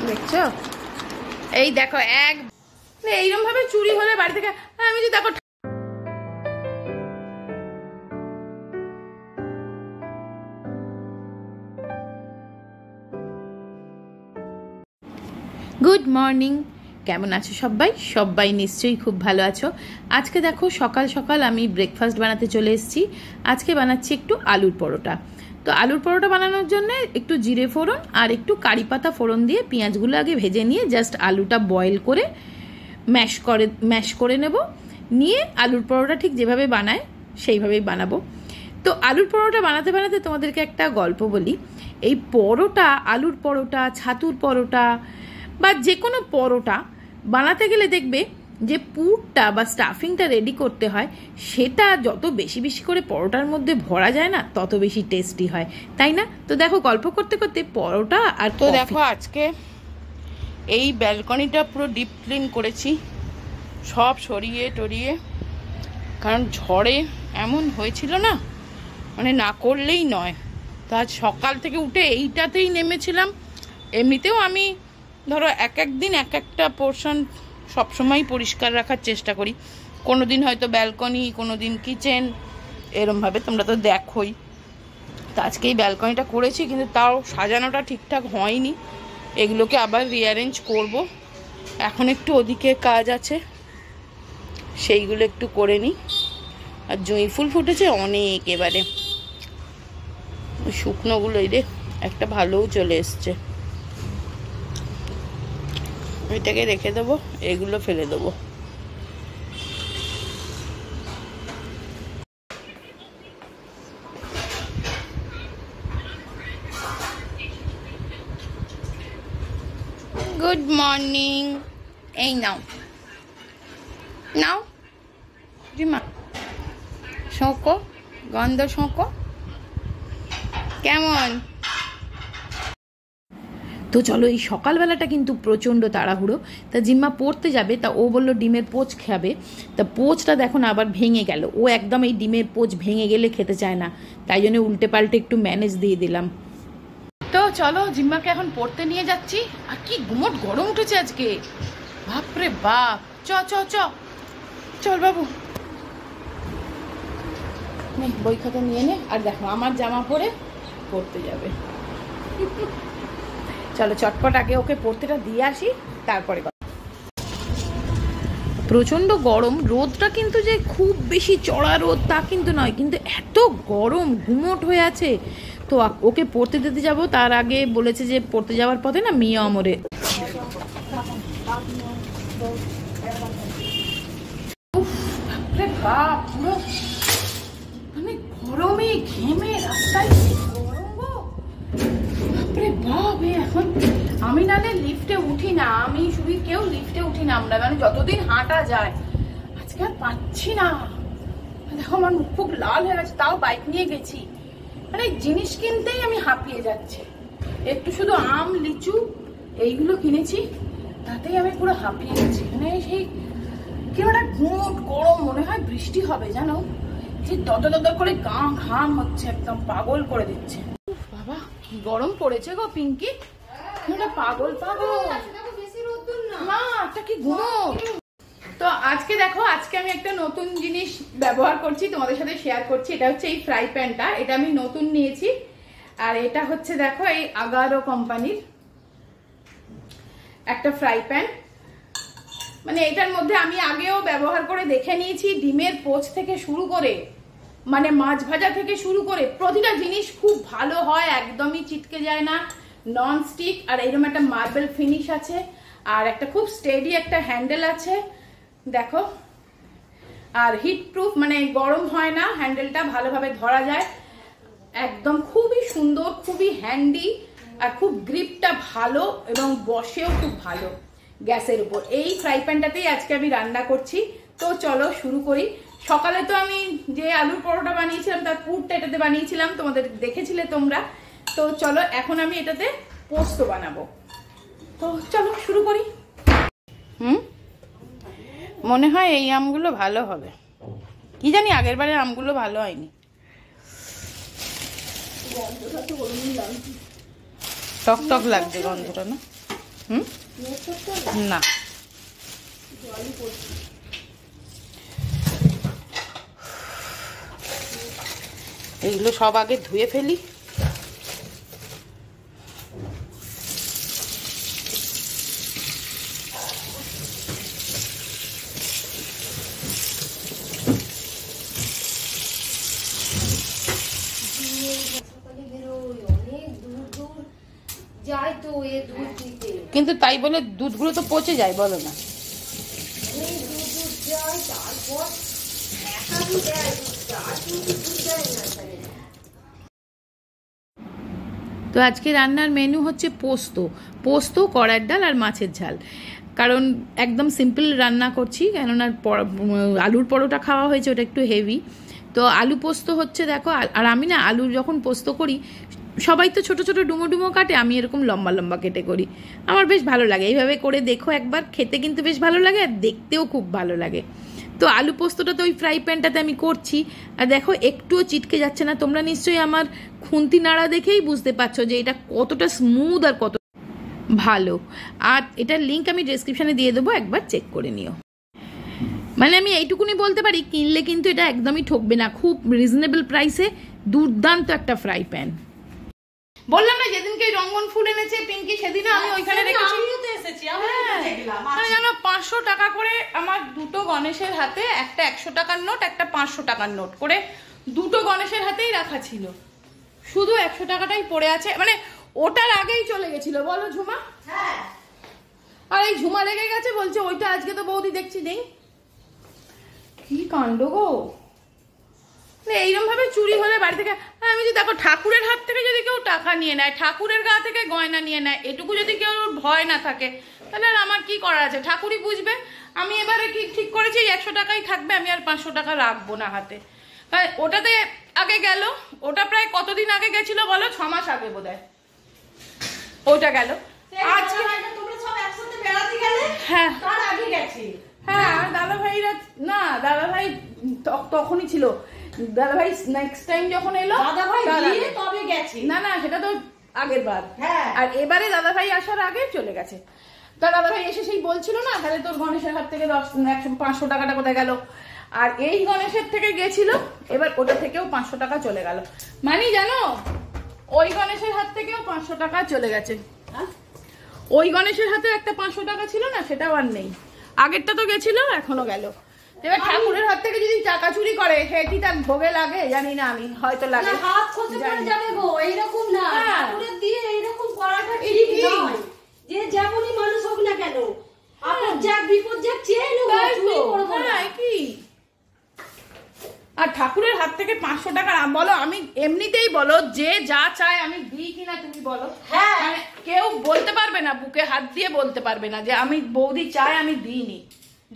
দেখছো, এই দেখো এক এইরকম ভাবে চুরি হলে বাড়ি থেকে আমি যে দেখো। গুড মর্নিং, কেমন আছো সবাই? সবাই নিশ্চয়ই খুব ভালো আছো। আজকে দেখো সকাল সকাল আমি ব্রেকফাস্ট বানাতে চলে এসেছি। আজকে বানাচ্ছি একটু আলুর পরোটা। তো আলুর পরোটা বানানোর জন্য একটু জিরে ফোড়ন আর একটু কারি পাতা ফোড়ন দিয়ে পেঁয়াজগুলো আগে ভেজে নিয়ে জাস্ট আলুটা বয়েল করে ম্যাশ করে নেব। নিয়ে আলুর পরোটা ঠিক যেভাবে বানায় সেইভাবেই বানাবো। তো আলুর পরোটা বানাতে বানাতে তোমাদেরকে একটা গল্প বলি। এই পরোটা, আলুর পরোটা, ছাতুর পরোটা বা যে কোনো পরোটা বানাতে গেলে দেখবে যে পুরটা বা স্টাফিংটা রেডি করতে হয়, সেটা যত বেশি বেশি করে পরোটার মধ্যে ভরা যায় না, তত বেশি টেস্টি হয়, তাই না? তো দেখো গল্প করতে করতে পরোটা আর তো দেখো আজকে এই ব্যালকনিটা পুরো ডিপ ক্লিন করেছি, সব সরিয়ে টরিয়ে। কারণ ঝড়ে এমন হয়েছিল না, মানে না করলেই নয়। তো আজ সকাল থেকে উঠে এইটাতেই নেমেছিলাম। এমনিতেও আমি ধরো এক একদিন এক একটা পোর্শন সবসময় পরিষ্কার রাখার চেষ্টা করি। কোনো দিন হয়তো ব্যালকনি, কোনো দিন কিচেন, এরমভাবে তোমরা তো দেখোই। তো আজকে এই ব্যালকনিটা করেছি, কিন্তু তাও সাজানোটা ঠিকঠাক হয়নি। এগুলোকে আবার রিঅ্যারেঞ্জ করব। এখন একটু ওদিকে কাজ আছে, সেইগুলো একটু করে নিই। আর জুঁই ফুল ফুটেছে অনেক, এবারে শুকনোগুলোই রে একটা ভালোও চলে এসছে। এটাকে রেখে দেবো, এগুলো ফেলে দেবো। Good morning. এই নাও নাও জিমা, শোঁকো, গন্ধ শোঁকো কেমন। তো চলো, এই সকালবেলাটা কিন্তু প্রচণ্ড তাড়াহুড়ো। তা জিম্মা পড়তে যাবে, তা ও বললো ডিমের পোচ খাবে। তা পোচটা দেখো না আবার ভেঙে গেল। ও একদম এই ডিমের পোচ ভেঙে গেলে খেতে চায় না, তাই জন্য উল্টে পাল্টে একটু ম্যানেজ দিয়ে দিলাম। তো চলো জিম্মাকে এখন পড়তে নিয়ে যাচ্ছি। আর কি গুমোট গরম উঠেছে আজকে, বাপরে বাপ। চ চ চ চল বাবু, নে বই খাতা নিয়ে নে। আর দেখো আমার জামা পরে পড়তে যাবে। চলো চটপট আগে ওকে পড়তেটা দিয়ে আসি, তারপরে। প্রচণ্ড গরম, রোদটা কিন্তু যে খুব বেশি চড়া রোদ তা কিন্তু নয়, কিন্তু এত গরম গুমোট হয়ে আছে। তো ওকে পড়তে দিতে যাব, তার আগে বলেছে যে পড়তে যাওয়ার পথে না মিয়া অমরে মানে গরমে ঘেমে রাস্তায় এখন আমি নালে লিফটে উঠি না, আমি শুধু কেউ লিফটে উঠি না আমরা, মানে যতদিন হাঁটা যায়। আজকে আর পাচ্ছি না, দেখো আমার মুখ খুব লাল হয়ে গেছে, তাও বাইক নিয়ে গেছি। মানে জিনিস কিনতেই আমি হাঁপিয়ে যাচ্ছি। একটু শুধু আম, লিচু এইগুলো কিনেছি, তাতেই আমি পুরো হাঁপিয়ে গেছি। মানে সেই কি একটা গুমোট গরম, মনে হয় বৃষ্টি হবে জানো, যে দদ করে গা ঘাম হচ্ছে, একদম পাগল করে দিচ্ছে। বাবা কি গরম পড়েছে গো পিঙ্কি, পাগল পাগল না, একটা কি গুমোট। তো আজকে দেখো, আজকে আমি একটা নতুন জিনিস ব্যবহার করছি, তোমাদের সাথে শেয়ার করছি। এটা হচ্ছে এই ফ্রাই প্যানটা, এটা আমি নতুন নিয়েছি। আর এটা হচ্ছে দেখো এই আগারো কোম্পানির একটা ফ্রাই প্যান। মানে এটার মধ্যে আমি আগেও ব্যবহার করে দেখে নিয়েছি, ডিমের পোচ থেকে শুরু করে মানে মাছ ভাজা থেকে শুরু করে প্রতিটা জিনিস খুব ভালো হয়, একদমই চিটকে যায় না, নন স্টিক। আর এরকম একটা মার্বেল ফিনিশ আছে, আর একটা খুব স্টেডি একটা হ্যান্ডেল আছে দেখো। আর হিট প্রুফ, মানে গরম হয় না, হ্যান্ডেলটা ভালোভাবে ধরা যায় একদম। খুবই সুন্দর, খুবই হ্যান্ডি, আর খুব গ্রিপটা ভালো এবং বসেও খুব ভালো গ্যাসের উপর। এই ফ্রাই প্যানটাতেই আজকে আমি রান্না করছি। তো চলো শুরু করি। সকালে তো আমি যে আলুর পরোটা বানিয়েছিলাম তার পুরটা এটাতে বানিয়েছিলাম, তোমাদের দেখেছিলে তোমরা। তো চলো এখন আমি এটাতে পোস্ত বানাবো। তো চলো শুরু করি। মনে হয় এই আমগুলো ভালো হবে, কি জানি আগের বারে আমগুলো ভালো হয়নি। টক টক লাগছে গন্ধটা না। না, এইগুলো সব আগে ধুয়ে ফেলি। কিন্তু তাই বলে দুধগুলো তো পচে যায়, বলো না? তো আজকে রান্নার মেনু হচ্ছে পোস্ত, পোস্ত, কড়ার ডাল আর মাছের ঝাল। কারণ একদম সিম্পল রান্না করছি, কেননা আলুর পরোটা খাওয়া হয়েছে, ওটা একটু হেভি। তো আলু পোস্ত হচ্ছে, দেখো। আর আমি না আলু যখন পোস্ত করি, সবাই তো ছোট ছোট ডুমো ডুমো কাটে, আমি এরকম লম্বা লম্বা কেটে করি। আমার বেশ ভালো লাগে, এইভাবে করে দেখো একবার, খেতে কিন্তু বেশ ভালো লাগে আর দেখতেও খুব ভালো লাগে। তো আলু পোস্তটা তো ওই ফ্রাই প্যানটাতে আমি করছি, আর দেখো একটুও চিটকে যাচ্ছে না। তোমরা নিশ্চয়ই আমার খুন্তি নাড়া দেখেই বুঝতে পারছো যে এটা কতটা স্মুথ আর কত ভালো। আর এটার লিঙ্ক আমি ডেসক্রিপশনে দিয়ে দেবো, একবার চেক করে নিও। মানে আমি এইটুকুনি বলতে পারি, কিনলে কিন্তু এটা একদমই ঠকবে না, খুব রিজনেবল প্রাইসে দুর্দান্ত একটা ফ্রাই প্যান। বললাম না যেদিনকে রঙ্গন ফুল এনেছে পিঙ্কি, সেদিনও আমি ওইখানে রেখেছি। জানো 500 টাকা করে আমার দুটো গণেশের হাতে, একটা 100 টাকার নোট, একটা 500 টাকার নোট করে দুটো গণেশের হাতেই রাখা ছিল। শুধু 100 টাকাটাই পড়ে আছে, মানে ওটার আগেই চলে গেছিল, বলো ঝুমা? হ্যাঁ। আর এই ঝুমা লেগে গেছে, বলছে ওইটা আজকে তো বৌদি দেখছি নেই। কি কাণ্ড গো! এইরকম ভাবে চুরি হলে বাড়ি থেকে, আমি যদি দেখো ঠাকুরের হাত থেকে যদি কেউ টাকা নিয়ে নেয়, ঠাকুরের গা থেকে গয়না নিয়ে নেয়, এটুকু যদি কেউ ভয় না থাকে, তাহলে আর আমার কি করার আছে? ঠাকুরই বুঝবে। আমি এবারে কি ঠিক করেছি, 100 টাকাই থাকবে, আমি আর 500 টাকা রাখবো না হাতে। ওটাতে আগে গেল, ওটা প্রায় কতদিন আগে গেছিল বলো? 6 মাস আগে বোধহয় ওটা গেল। আজকে হ্যাঁ, তার আগে গেছে। হ্যাঁ, দাদা ভাইরা না, দাদা ভাই তখনই ছিল। দাদা ভাই নেক্সট টাইম যখন এলো, দাদা ভাই তবে গেছে। না না, সেটা তো আগের বার। আর এবারে দাদা ভাই আসার আগে চলে গেছে। তা দাদা ভাই এসে সেই বলছিল না, তাহলে তোর গণেশের হাত থেকে 500 টাকাটা কোথায় গেল? আর এই গণেশের থেকে গেছিল, এবার ওটা থেকেও 500 টাকা চলে গেল। মানে জানো, ওই গণেশের হাত থেকেও 500 টাকা চলে গেছে। ওই গণেশের হাতে একটা 500 টাকা ছিল না, সেটাও আর নেই। আগেরটা তো গেছিল, এখনো গেল। এবার ঠাকুরের হাত থেকে যদি টাকা চুরি করে, সে কি তার ভোগে লাগে? জানি না, আমি হয়তো লাগে। হাত খসে পড়ে যাবে গো, এইরকম না। ঠাকুরের দিয়ে এইরকম করাটা ঠিক নয়। যে যেমনই মানুষ হোক না কেন, আপন যা বিপদ যা চেয়ে নেব, চুরি করব না কি? আর ঠাকুরের হাত থেকে 500 টাকা বলো, আমি এমনিতেই বলো, যে যা চায় আমি দিই কিনা তুমি বলো? হ্যাঁ, মানে কেউ বলতে পারবে না, বুকে হাত দিয়ে বলতে পারবে না যে আমি বৌদি চাই আমি দিইনি।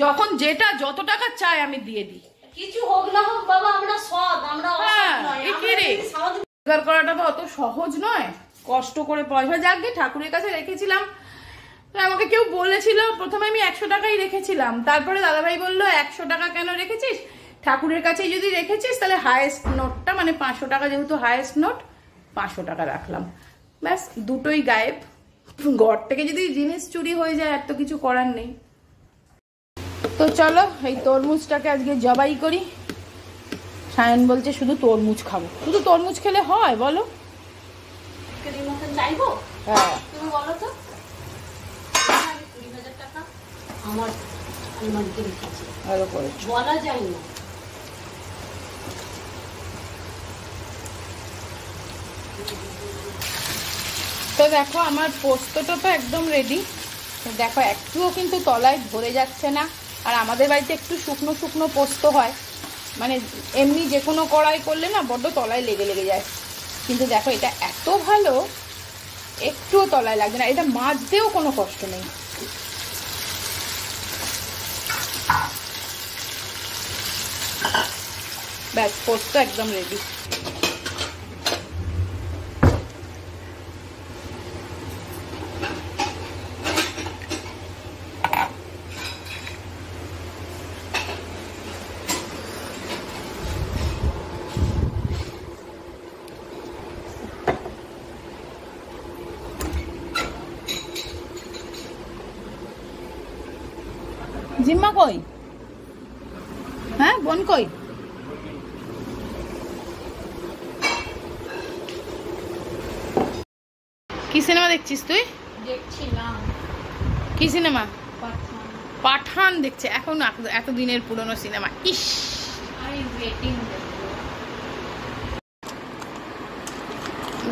যখন যেটা যত টাকা চাই আমি দিয়ে দিই, কিছু হোক না হোক। বাবা আমরা সৎ, আমরা অসৎ নয়। রোজগার করাটা তো অত সহজ নয়, কষ্ট করে পয়সা জাগে ঠাকুরের কাছে রেখেছিলাম। আমাকে কেউ বলেছিল, প্রথমে আমি 100 টাকাই রেখেছিলাম, তারপরে দাদাভাই বললো 100 টাকা কেন রেখেছিস, ঠাকুরের কাছে যদি রেখেছিস তাহলে হায়েস্ট নোটটা, মানে 500 টাকা যেহেতু হায়েস্ট নোট, 500 টাকা রাখলাম। ব্যাস, দুটোই গায়েব। ঘর থেকে যদি জিনিস চুরি হয়ে যায় আর তো কিছু করার নেই। তো চলো এই তরমুজটাকে আজকে জবাই করি। সায়ন বলছে শুধু তরমুজ খাবো। শুধু তরমুজ খেলে হয় বলো? হ্যাঁ, তুমি বলো তো। আমার ভালো করে বলা যায় না। তো দেখো আমার পোস্তটা তো একদম রেডি। দেখো একটুও কিন্তু তলায় ধরে যাচ্ছে না। আর আমাদের বাড়িতে একটু শুকনো শুকনো পোস্ত হয়, মানে এমনি যে কোনো কড়াই করলে না বড্ড তলায় লেগে লেগে যায়। কিন্তু দেখো এটা এত ভালো, একটুও তলায় লাগবে না। এটা মাজতেও কোনো কষ্ট নেই। ব্যাস, পোস্ত একদম রেডি। জিম্মা কই? হ্যাঁ, বোন কই? কি সিনেমা দেখছিস তুই? দেখছিলাম। কি সিনেমা? পাঠান। পাঠান দেখছে এখন? এত দিনের পুরনো সিনেমা। Is, I waiting.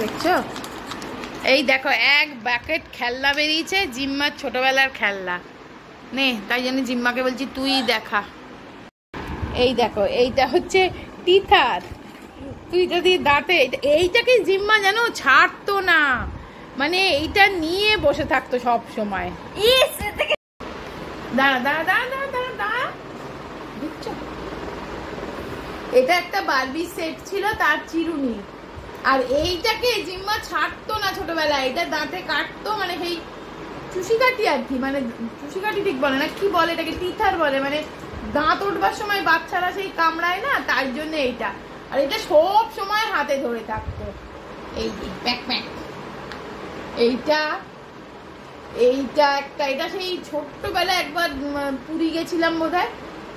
দেখছো? এই দেখো, এক ব্যাকেট খেলনা বেরিয়েছে, জিম্মার ছোটবেলার খেলনা। নে, তাই জন্য জিম্মাকে বলছি তুই দেখা। এই দেখো, এইটা হচ্ছে টিথার। তুই যদি দাঁতে এইটাকে জিম্মা যেন ছাড়তো না, মানে এইটা নিয়ে বসে থাকতো সব সময়। দাঁড়া দাঁড়া দাঁড়া দাঁড়া দাঁড়া দাঁড়া, বুঝছো? এটা একটা বারবি সেট ছিল, তার চিরুনি। আর এইটাকে জিম্মা ছাড়তো না ছোটবেলায়, এটা দাঁতে কাটতো, মানে সেই চুষি কাটি আর কি, মানে চুষি কাটি ঠিক বলে না, কি বলে এটাকে, টিথার বলে, মানে দাঁত উঠবার সময় বাচ্চারা সেই কামড়ায় না, তার জন্য এইটা। আর এটা সব সময় হাতে ধরে থাকতো, এই প্যাক প্যাক। এইটা এইটা একটা, এটা সেই ছোট্টবেলা একবার পুরী গেছিলাম বোধহয়,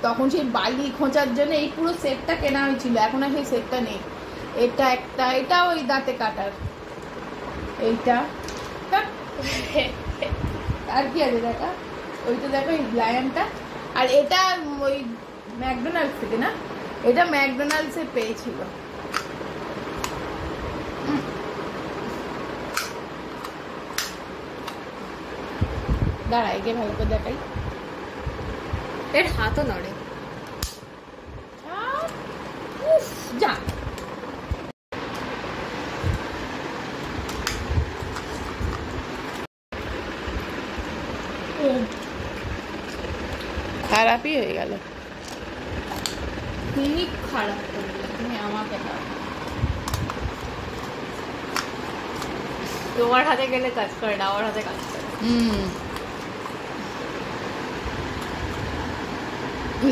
তখন সেই বালি খোঁচার জন্য এই পুরো সেটটা কেনা হয়েছিল, এখন আর সেই সেটটা নেই। এটা একটা, এটা ওই দাঁতে কাটার। এইটা আর কি আছে দেখা, ওইটা দেখো, এই লায়নটা। আর এটা ওই ম্যাকডোনাল্ডস থেকে না, এটা ম্যাকডোনাল্ডসে পেয়েছিল। দাঁড়া, একে ভালো করে দেখাই। এর হাতও নড়ে। যা, খারাপই হয়ে গেল। তুমি খারাপ করলে, তুমি আমাকে দাও। তোমার হাতে গেলে কাজ করে না, আমার হাতে কাজ করে।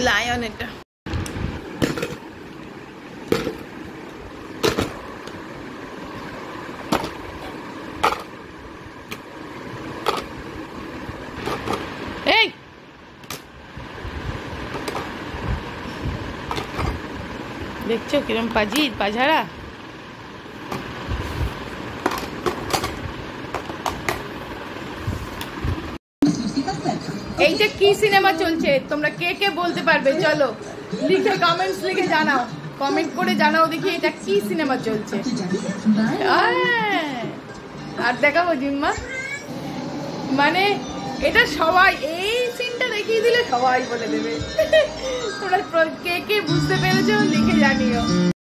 লায়ন এটা। এই দেখছো কিরম পাঝারা। এইটা কি সিনেমা চলছে তোমরা কে কে বলতে পারবে? চলো লিখে কমেন্টস লিখে জানাও, কমেন্ট করে জানাও দেখি এটা কি সিনেমা চলছে। আর দেখাবো জিম্মা, মানে এটা সবাই, এই সিনটা দেখিয়ে দিলে সবাই বলে দেবে। তোমরা কে কে বুঝতে পেরেছো লিখে জানিও।